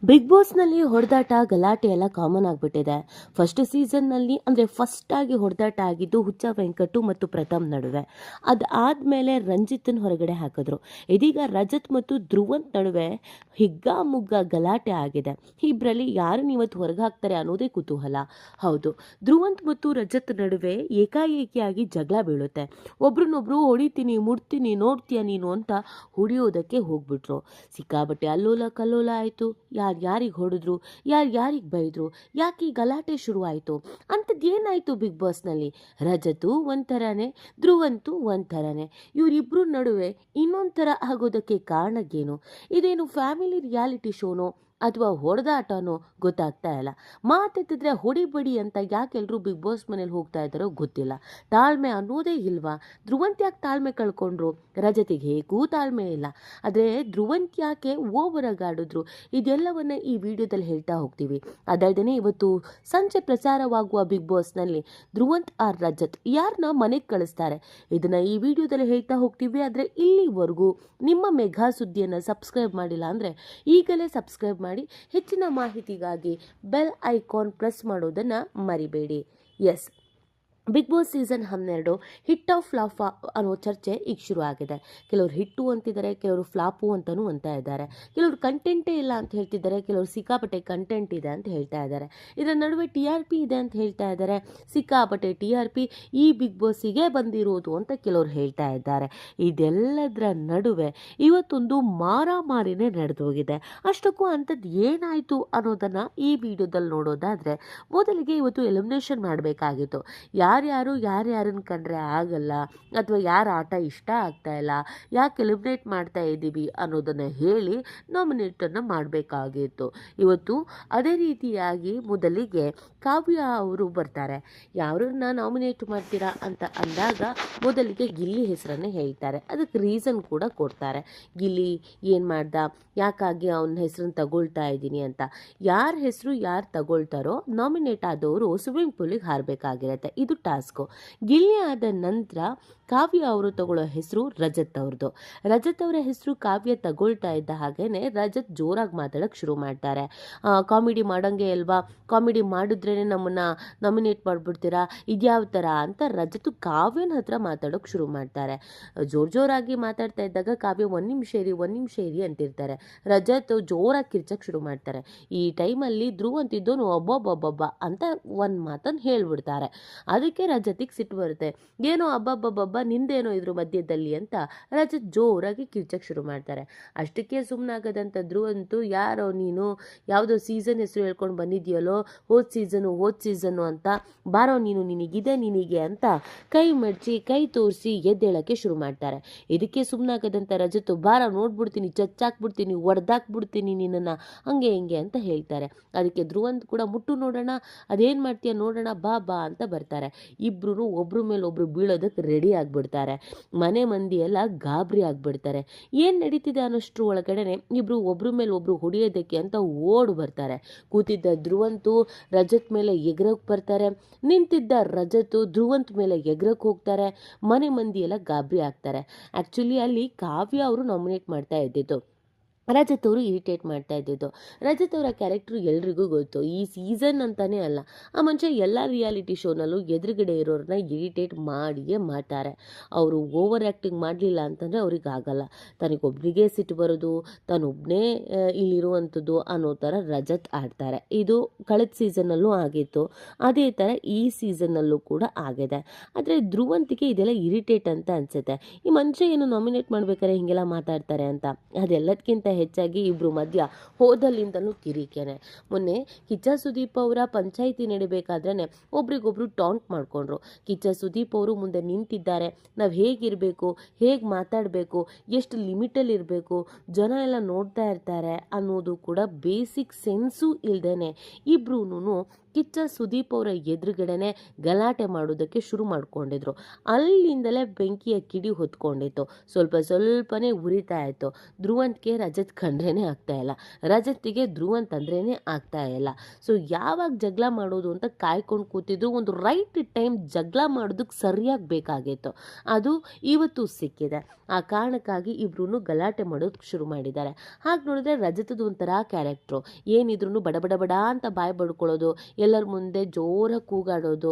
Big ಬಾಸ್ನಲ್ಲಿ ಹೊಡೆದಾಟ ಗಲಾಟೆ ಎಲ್ಲ common ಆಗಿಬಿಟ್ಟಿದೆ. ಫಸ್ಟ್ ಸೀಸನ್ನಲ್ಲಿ ಅಂದರೆ ಫಸ್ಟಾಗಿ ಹೊಡೆದಾಟ ಆಗಿದ್ದು ಹುಚ್ಚ ವೆಂಕಟು ಮತ್ತು ಪ್ರಥಮ್ ನಡುವೆ. ಅದಾದಮೇಲೆ ರಂಜಿತನ ಹೊರಗಡೆ ಹಾಕಿದ್ರು. ಇದೀಗ ರಜತ್ ಮತ್ತು ಧ್ರುವಂತ್ ನಡುವೆ ಹಿಗ್ಗಾಮುಗ್ಗ ಗಲಾಟೆ ಆಗಿದೆ. ಇಬ್ಬರಲ್ಲಿ ಯಾರನ್ನು ಇವತ್ತು ಹೊರಗೆ ಹಾಕ್ತಾರೆ ಅನ್ನೋದೇ ಕುತೂಹಲ. ಹೌದು, ಧ್ರುವಂತ್ ಮತ್ತು ರಜತ್ ನಡುವೆ ಏಕಾಏಕಿಯಾಗಿ ಜಗಳ ಬೀಳುತ್ತೆ. ಒಬ್ರನ್ನೊಬ್ರು ಹೊಡಿತೀನಿ, ಮುಡ್ತೀನಿ, ನೋಡ್ತೀಯ ನೀನು ಅಂತ ಹೊಡಿಯೋದಕ್ಕೆ ಹೋಗ್ಬಿಟ್ರು. ಸಿಕ್ಕಾಬಟ್ಟೆ ಅಲ್ಲೋಲ ಕಲ್ಲೋಲ ಆಯಿತು. ಯಾರಿಗೆ ಹೊಡೆದ್ರು, ಯಾರಿಗೆ ಬೈದ್ರು, ಯಾಕೆ ಈ ಗಲಾಟೆ ಶುರುವಾಯಿತು ಅಂಥದ್ದು ಏನಾಯಿತು ಬಿಗ್ ಬಾಸ್ನಲ್ಲಿ? ರಜತು ಒಂಥರನೇ, ಧ್ರುವಂತು ಒಂಥರನೇ. ಇವರಿಬ್ಬರು ನಡುವೆ ಇನ್ನೊಂಥರ ಆಗೋದಕ್ಕೆ ಕಾರಣಕ್ಕೇನು? ಇದೇನು ಫ್ಯಾಮಿಲಿ ರಿಯಾಲಿಟಿ ಶೋನೋ ಅಥವಾ ಹೊಡೆದಾಟನೋ ಗೊತ್ತಾಗ್ತಾ ಇಲ್ಲ. ಮಾತೆತ್ತಿದ್ರೆ ಹೊಡಿಬಡಿ ಅಂತ ಯಾಕೆಲ್ಲರೂ ಬಿಗ್ ಬಾಸ್ ಮನೇಲಿ ಹೋಗ್ತಾ ಇದ್ದಾರೋ ಗೊತ್ತಿಲ್ಲ. ತಾಳ್ಮೆ ಅನ್ನೋದೇ ಇಲ್ವಾ? ಧ್ರುವಂತ್ ಯಾಕೆ ತಾಳ್ಮೆ ಕಳ್ಕೊಂಡ್ರು? ರಜತಿಗೆ ಹೇಗೂ ತಾಳ್ಮೆ ಇಲ್ಲ. ಆದರೆ ಧ್ರುವಂತ್ ಯಾಕೆ ಓವರಾಗಿ ಆಡಿದ್ರು? ಇದೆಲ್ಲವನ್ನ ಈ ವಿಡಿಯೋದಲ್ಲಿ ಹೇಳ್ತಾ ಹೋಗ್ತೀವಿ. ಅದಲ್ಲದೆ ಇವತ್ತು ಸಂಜೆ ಪ್ರಸಾರವಾಗುವ ಬಿಗ್ ಬಾಸ್ನಲ್ಲಿ ಧ್ರುವಂತ್ ಆರ್ ರಜತ್ ಯಾರನ್ನ ಮನೆಗೆ ಕಳಿಸ್ತಾರೆ, ಇದನ್ನು ಈ ವಿಡಿಯೋದಲ್ಲಿ ಹೇಳ್ತಾ ಹೋಗ್ತೀವಿ. ಆದರೆ ಇಲ್ಲಿವರೆಗೂ ನಿಮ್ಮ ಮೆಗಾ ಸುದ್ದಿಯನ್ನು ಸಬ್ಸ್ಕ್ರೈಬ್ ಮಾಡಿಲ್ಲ ಅಂದರೆ ಈಗಲೇ ಸಬ್ಸ್ಕ್ರೈಬ್ ಮಾಡಿ. ಹೆಚ್ಚಿನ ಮಾಹಿತಿಗಾಗಿ ಬೆಲ್ ಐಕಾನ್ ಪ್ರೆಸ್ ಮಾಡೋದನ್ನು ಮರಿಬೇಡಿ. Yes, Bigg Boss season 12 hit of flop ಅನ್ನೋ ಚರ್ಚೆ ಈಗ ಶುರು ಆಗಿದೆ. ಕೆಲವರು ಹಿಟ್ಟು ಅಂತಿದ್ದಾರೆ, ಕೆಲವರು ಫ್ಲಾಪು ಅಂತಲೂ ಅಂತ ಇದ್ದಾರೆ. ಕೆಲವರು ಕಂಟೆಂಟೇ ಇಲ್ಲ ಅಂತ ಹೇಳ್ತಿದ್ದಾರೆ, ಕೆಲವರು ಸಿಕ್ಕಾಪಟ್ಟೆ ಕಂಟೆಂಟ್ ಇದೆ ಅಂತ ಹೇಳ್ತಾ ಇದ್ದಾರೆ. ಇದರ ನಡುವೆ TRP ಇದೆ ಅಂತ ಹೇಳ್ತಾ ಇದ್ದಾರೆ. ಸಿಕ್ಕಾಪಟ್ಟೆ TRP ಈ ಬಿಗ್ ಬಾಸಿಗೆ ಬಂದಿರೋದು ಅಂತ ಕೆಲವರು ಹೇಳ್ತಾ ಇದ್ದಾರೆ. ಇದೆಲ್ಲದರ ನಡುವೆ ಇವತ್ತೊಂದು ಮಾರಾಮಾರಿನೇ ನಡೆದೋಗಿದೆ. ಅಷ್ಟಕ್ಕೂ ಅಂಥದ್ದು ಏನಾಯಿತು ಅನ್ನೋದನ್ನು ಈ ವಿಡಿಯೋದಲ್ಲಿ ನೋಡೋದಾದರೆ, ಮೊದಲಿಗೆ ಇವತ್ತು ಎಲಿಮಿನೇಷನ್ ಮಾಡಬೇಕಾಗಿತ್ತು. ಯಾರ್ಯಾರನ್ನು ಕಂಡ್ರೆ ಆಗಲ್ಲ ಅಥವಾ ಯಾರ ಆಟ ಇಷ್ಟ ಆಗ್ತಾ ಇಲ್ಲ, ಯಾಕೆ ಎಲಿಮಿನೇಟ್ ಮಾಡ್ತಾ ಇದ್ದೀವಿ ಅನ್ನೋದನ್ನು ಹೇಳಿ ನಾಮಿನೇಟನ್ನು ಮಾಡಬೇಕಾಗಿತ್ತು. ಇವತ್ತು ಅದೇ ರೀತಿಯಾಗಿ ಮೊದಲಿಗೆ ಕಾವ್ಯ ಅವರು ಬರ್ತಾರೆ. ಯಾರನ್ನ ನಾಮಿನೇಟ್ ಮಾಡ್ತೀರಾ ಅಂತ ಅಂದಾಗ ಮೊದಲಿಗೆ ಗಿಲ್ಲಿ ಹೆಸರನ್ನೇ ಹೇಳ್ತಾರೆ. ಅದಕ್ಕೆ ರೀಸನ್ ಕೂಡ ಕೊಡ್ತಾರೆ. ಗಿಲ್ಲಿ ಏನು ಮಾಡ್ದ, ಯಾಕಾಗಿ ಅವನ ಹೆಸರನ್ನು ತಗೊಳ್ತಾ ಇದ್ದೀನಿ ಅಂತ. ಯಾರ ಹೆಸರು ಯಾರು ತಗೊಳ್ತಾರೋ ನಾಮಿನೇಟ್ ಆದವರು ಸ್ವಿಮ್ಮಿಂಗ್ ಪೂಲಿಗೆ ಹಾರಬೇಕಾಗಿರುತ್ತೆ. ಇದು ಟಾಸ್ಕು. ಗಿಲ್ಲಿ ಆದ ನಂತರ ಕಾವ್ಯ ಅವರು ತಗೊಳ್ಳೋ ಹೆಸರು ರಜತ್ ಅವ್ರದ್ದು. ರಜತ್ ಅವರ ಹೆಸರು ಕಾವ್ಯ ತಗೊಳ್ತಾ ಇದ್ದ ಹಾಗೇನೆ ರಜತ್ ಜೋರಾಗಿ ಮಾತಾಡೋಕ್ಕೆ ಶುರು ಮಾಡ್ತಾರೆ. ಕಾಮಿಡಿ ಮಾಡೋಂಗೆ ಅಲ್ವಾ, ಕಾಮಿಡಿ ಮಾಡಿದ್ರೇ ನಮ್ಮನ್ನು ನಾಮಿನೇಟ್ ಮಾಡಿಬಿಡ್ತೀರಾ, ಇದ್ಯಾವ ಥರ ಅಂತ ರಜತ್ ಕಾವ್ಯನ ಹತ್ರ ಮಾತಾಡೋಕ್ಕೆ ಶುರು ಮಾಡ್ತಾರೆ. ಜೋರಾಗಿ ಮಾತಾಡ್ತಾ ಇದ್ದಾಗ ಕಾವ್ಯ ಒಂದು ನಿಮಿಷ ಇರಿ ಅಂತಿರ್ತಾರೆ. ರಜತ್ ಜೋರಾಗಿ ಕಿರ್ಚಕ್ಕೆ ಶುರು ಮಾಡ್ತಾರೆ. ಈ ಟೈಮಲ್ಲಿ ಧ್ರುವ್ ಅಂತಿದ್ದೋನು ಒಬ್ಬೊಬ್ಬೊಬ್ಬೊಬ್ಬ ಅಂತ ಒಂದು ಮಾತನ್ನು ಹೇಳ್ಬಿಡ್ತಾರೆ. ಅದಕ್ಕೆ ರಜತಿಗೆ ಸಿಟ್ಟು ಬರುತ್ತೆ. ಏನೋ ಅಬ್ಬಬ್ಬಬ್ಬ ನಿಂದೇನೋ ಇದ್ರ ಮಧ್ಯದಲ್ಲಿ ಅಂತ ರಜತ್ ಜೋರಾಗಿ ಕಿರ್ಚಕ್ಕೆ ಶುರು ಮಾಡ್ತಾರೆ. ಅಷ್ಟಕ್ಕೆ ಸುಮ್ಮನಾಗದಂಥ ಧ್ರುವಂತು, ಯಾರೋ ನೀನು ಯಾವುದೋ ಸೀಸನ್ ಹೆಸರು ಹೇಳ್ಕೊಂಡು ಬಂದಿದ್ಯಲ್ಲೋ, ಹೋದ ಸೀಸನ್ನು ಅಂತ, ಬಾರೋ ನಿನಗೆ ಅಂತ ಕೈ ಮಡಚಿ ಕೈ ತೋರಿಸಿ ಎದ್ದೇಳಕ್ಕೆ ಶುರು ಮಾಡ್ತಾರೆ. ಇದಕ್ಕೆ ಸುಮ್ಮನಾಗದಂಥ ರಜತ್, ಬಾರ ನೋಡ್ಬಿಡ್ತೀನಿ, ಚಚ್ಚಾಕ್ಬಿಡ್ತೀನಿ, ಒಡೆದಾಕ್ಬಿಡ್ತೀನಿ ನಿನ್ನನ್ನು, ಹಂಗೆ ಹಿಂಗೆ ಅಂತ ಹೇಳ್ತಾರೆ. ಅದಕ್ಕೆ ಧ್ರುವಂತ್ ಕೂಡ ಮುಟ್ಟು ನೋಡೋಣ, ಅದೇನು ಮಾಡ್ತೀಯ ನೋಡೋಣ, ಬಾ ಅಂತ ಬರ್ತಾರೆ. ಇಬ್ಬರು ಒಬ್ರ ಮೇಲೆ ಒಬ್ರು ಬೀಳೋದಕ್ಕೆ ರೆಡಿ ಆಗಿಬಿಡ್ತಾರೆ. ಮನೆ ಮಂದಿ ಎಲ್ಲ ಗಾಬರಿ ಆಗಿಬಿಡ್ತಾರೆ. ಏನು ನಡೀತಿದೆ ಅನ್ನೋಷ್ಟ್ರ ಒಳಗಡೆ ಇಬ್ಬರು ಒಬ್ರ ಮೇಲೆ ಒಬ್ರು ಹೊಡೆಯೋದಕ್ಕೆ ಅಂತ ಓಡಿ ಬರ್ತಾರೆ. ಕೂತಿದ್ದ ಧ್ರುವಂತು ರಜತ್ ಮೇಲೆ ಎಗರಕ್ಕೆ ಬರ್ತಾರೆ. ನಿಂತಿದ್ದ ರಜತ್ ಧ್ರುವಂತ್ ಮೇಲೆ ಎಗರಕ್ಕೆ ಹೋಗ್ತಾರೆ. ಮನೆ ಮಂದಿ ಎಲ್ಲ ಗಾಬರಿ ಆಗ್ತಾರೆ. ಆ್ಯಕ್ಚುಲಿ ಅಲ್ಲಿ ಕಾವ್ಯ ಅವರು ನಾಮಿನೇಟ್ ಮಾಡ್ತಾ ಇದ್ದಿದ್ದು, ರಜತ್ ಅವರು ಇರಿಟೇಟ್ ಮಾಡ್ತಾ ಇದ್ದಿದ್ದು. ರಜತ್ ಅವರ ಕ್ಯಾರೆಕ್ಟ್ರು ಎಲ್ರಿಗೂ ಗೊತ್ತು. ಈ ಸೀಸನ್ ಅಂತಲೇ ಅಲ್ಲ, ಆ ಮನುಷ್ಯ ಎಲ್ಲ ರಿಯಾಲಿಟಿ ಶೋನಲ್ಲೂ ಎದುರುಗಡೆ ಇರೋರನ್ನ ಇರಿಟೇಟ್ ಮಾಡಿಯೇ ಮಾಡ್ತಾರೆ. ಅವರು ಓವರ್ ಆ್ಯಕ್ಟಿಂಗ್ ಮಾಡಲಿಲ್ಲ ಅಂತಂದರೆ ಅವ್ರಿಗೆ ಆಗಲ್ಲ. ತನಗೊಬ್ಬನಿಗೆ ಸಿಟ್ಟು ಬರೋದು, ತಾನೊಬ್ಬನೇ ಇಲ್ಲಿರುವಂಥದ್ದು ಅನ್ನೋ ಥರ ರಜತ್ ಆಡ್ತಾರೆ. ಇದು ಕಳೆದ ಸೀಸನ್ನಲ್ಲೂ ಆಗಿತ್ತು, ಅದೇ ಥರ ಈ ಸೀಸನ್ನಲ್ಲೂ ಕೂಡ ಆಗಿದೆ. ಆದರೆ ಧ್ರುವಂತಿಗೆ ಇದೆಲ್ಲ ಇರಿಟೇಟ್ ಅಂತ ಅನಿಸುತ್ತೆ. ಈ ಮನುಷ್ಯ ಏನು ನಾಮಿನೇಟ್ ಮಾಡ್ಬೇಕಾದ್ರೆ ಹೀಗೆಲ್ಲ ಮಾತಾಡ್ತಾರೆ ಅಂತ. ಅದೆಲ್ಲದಕ್ಕಿಂತ ಹೆಚ್ಚಾಗಿ ಇಬ್ಬರು ಮಧ್ಯ ಹೋದಲ್ಲಿಂದಲೂ ಕಿರಿಕೆನೆ. ಮೊನ್ನೆ ಕಿಚ್ಚ ಸುದೀಪ್ ಅವರ ಪಂಚಾಯಿತಿ ನಡಿಬೇಕಾದ್ರೆ ಒಬ್ರಿಗೊಬ್ರು ಟಾಂಟ್ ಮಾಡಿಕೊಂಡ್ರು. ಕಿಚ್ಚ ಸುದೀಪ್ ಅವರು ಮುಂದೆ ನಿಂತಿದ್ದಾರೆ, ನಾವು ಹೇಗಿರಬೇಕು, ಹೇಗೆ ಮಾತಾಡಬೇಕು, ಎಷ್ಟು ಲಿಮಿಟಲ್ಲಿ ಇರಬೇಕು, ಜನ ಎಲ್ಲ ನೋಡ್ತಾ ಇರ್ತಾರೆ ಅನ್ನೋದು ಕೂಡ ಬೇಸಿಕ್ ಸೆನ್ಸು ಇಲ್ದೇನೆ ಇಬ್ರೂ ಕಿಚ್ಚ ಸುದೀಪ್ ಅವರ ಎದುರುಗಡೆನೆ ಗಲಾಟೆ ಮಾಡೋದಕ್ಕೆ ಶುರು ಮಾಡ್ಕೊಂಡಿದ್ರು. ಅಲ್ಲಿಂದಲೇ ಬೆಂಕಿಯ ಕಿಡಿ ಹೊತ್ಕೊಂಡಿತ್ತು. ಸ್ವಲ್ಪನೇ ಉರಿತಾ ಇತ್ತು. ಧ್ರುವಂತ್ಗೆ ರಜತ್ ಕಂಡ್ರೇನೆ ಆಗ್ತಾ ಇಲ್ಲ, ರಜತ್ಗೆ ಧ್ರುವಂತ್ ಅಂದ್ರೇನೆ ಆಗ್ತಾ ಇಲ್ಲ. ಸೊ ಯಾವಾಗ ಜಗಳ ಮಾಡೋದು ಅಂತ ಕಾಯ್ಕೊಂಡು ಕೂತಿದ್ರು. ಒಂದು ರೈಟ್ ಟೈಮ್ ಜಗಳ ಮಾಡೋದಕ್ಕೆ ಸರಿಯಾಗಿ ಬೇಕಾಗಿತ್ತು, ಅದು ಇವತ್ತು ಸಿಕ್ಕಿದೆ. ಆ ಕಾರಣಕ್ಕಾಗಿ ಇಬ್ರು ಗಲಾಟೆ ಮಾಡೋದಕ್ಕೆ ಶುರು ಮಾಡಿದ್ದಾರೆ. ಹಾಗೆ ನೋಡಿದ್ರೆ ರಜತದ ಒಂಥರ ಕ್ಯಾರೆಕ್ಟ್ರು, ಏನಿದ್ರು ಬಡ ಬಡ ಬಡ ಅಂತ ಬಾಯಿ ಬಡ್ಕೊಳ್ಳೋದು, ಎಲ್ಲರ ಮುಂದೆ ಜೋರಾಗಿ ಕೂಗಾಡೋದು,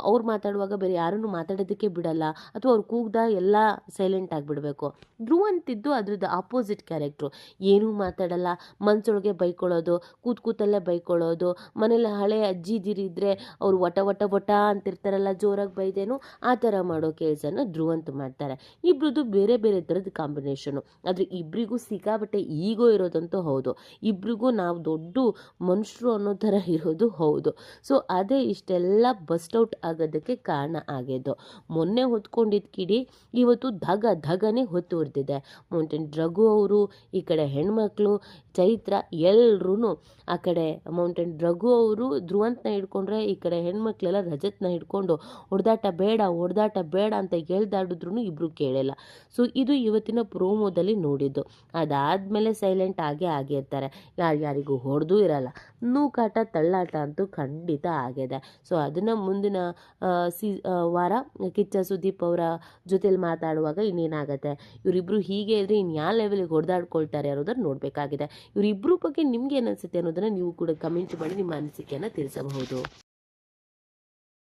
ಅವ್ರು ಮಾತಾಡುವಾಗ ಬೇರೆ ಯಾರನ್ನು ಮಾತಾಡೋದಕ್ಕೆ ಬಿಡಲ್ಲ, ಅಥವಾ ಅವ್ರು ಕೂಗ್ದ ಎಲ್ಲ ಸೈಲೆಂಟ್ ಆಗಿಬಿಡಬೇಕು. ಧ್ರುವಂತಿದ್ದು ಅದ್ರದ್ದು ಆಪೋಸಿಟ್ ಕ್ಯಾರೆಕ್ಟ್ರು, ಏನೂ ಮಾತಾಡಲ್ಲ, ಮನ್ಸೊಳಗೆ ಬೈಕೊಳ್ಳೋದು, ಕೂತಲ್ಲೇ ಬೈಕೊಳ್ಳೋದು, ಮನೇಲಿ ಹಳೆ ಅಜ್ಜಿದಿರಿದ್ರೆ ಅವ್ರು ವಟ ಅಂತಿರ್ತಾರಲ್ಲ, ಜೋರಾಗಿ ಬೈದೇನು ಆ ಥರ ಮಾಡೋ ಕೆಲಸನ ಧ್ರುವಂತ್ ಮಾಡ್ತಾರೆ. ಇಬ್ರದ್ದು ಬೇರೆ ಬೇರೆ ಥರದ ಕಾಂಬಿನೇಷನು. ಆದರೆ ಇಬ್ಬರಿಗೂ ಸಿಕ್ಕಾಬಟ್ಟೆ ಈಗೋ ಇರೋದಂತೂ ಹೌದು, ಇಬ್ರಿಗೂ ನಾವು ದೊಡ್ಡ ಮನುಷ್ಯರು ಅನ್ನೋ ಥರ ಇರೋದು ಹೌದು. ಸೊ ಅದೇ ಇಷ್ಟೆಲ್ಲ ಬಸ್ಟ್ ಔಟ್ ಆಗೋದಕ್ಕೆ ಕಾರಣ ಆಗಿದ್ದು. ಮೊನ್ನೆ ಹೊತ್ಕೊಂಡಿದ್ದ ಕಿಡಿ ಇವತ್ತು ಧಗನೆ ಹೊತ್ತು ಉರಿದಿದೆ. ಮೌಂಟೇನ್ ರಘು ಅವರು, ಈ ಕಡೆ ಹೆಣ್ಮಕ್ಳು ಚೈತ್ರ, ಎಲ್ಲರೂ ಆ ಕಡೆ ಮೌಂಟೇನ್ ರಘು ಅವರು ಧ್ರುವಂತನ ಹಿಡ್ಕೊಂಡ್ರೆ, ಈ ಕಡೆ ಹೆಣ್ಮಕ್ಳೆಲ್ಲ ರಜತ್ನ ಹಿಡ್ಕೊಂಡು ಹೊಡೆದಾಟ ಬೇಡ ಅಂತ ಹೇಳ್ದಾಡಿದ್ರು ಇಬ್ರು ಕೇಳಿಲ್ಲ. ಸೊ ಇದು ಇವತ್ತಿನ ಪ್ರೋಮೋದಲ್ಲಿ ನೋಡಿದ್ದು. ಅದಾದಮೇಲೆ ಸೈಲೆಂಟ್ ಆಗಿರ್ತಾರೆ, ಯಾರಿಗೂ ಹೊಡೆದೂ ಇರಲ್ಲ. ನೂಕಾಟ ತಳ್ಳಾಟ ಅಂತೂ ಖಂಡಿತ ಆಗಿದೆ. ಸೊ ಅದನ್ನು ಮುಂದಿನ ವಾರ ಕಿಚ್ಚ ಸುದೀಪ್ ಅವರ ಜೊತೆಲಿ ಮಾತಾಡುವಾಗ ಇನ್ನೇನಾಗುತ್ತೆ, ಇವರಿಬ್ಬರು ಹೀಗೆ ಇದ್ರೆ ಇನ್ನು ಯಾವ ಲೆವೆಲಿಗೆ ಹೊಡೆದಾಡ್ಕೊಳ್ತಾರೆ ಅನ್ನೋದನ್ನು ನೋಡಬೇಕಾಗಿದೆ. ಇವರಿಬ್ಬರು ಬಗ್ಗೆ ನಿಮ್ಗೆ ಏನು ಅನಿಸುತ್ತೆ ಅನ್ನೋದನ್ನು ನೀವು ಕೂಡ ಕಮೆಂಟ್ ಮಾಡಿ ನಿಮ್ಮ ಅನಿಸಿಕೆಯನ್ನು ತಿಳಿಸಬಹುದು.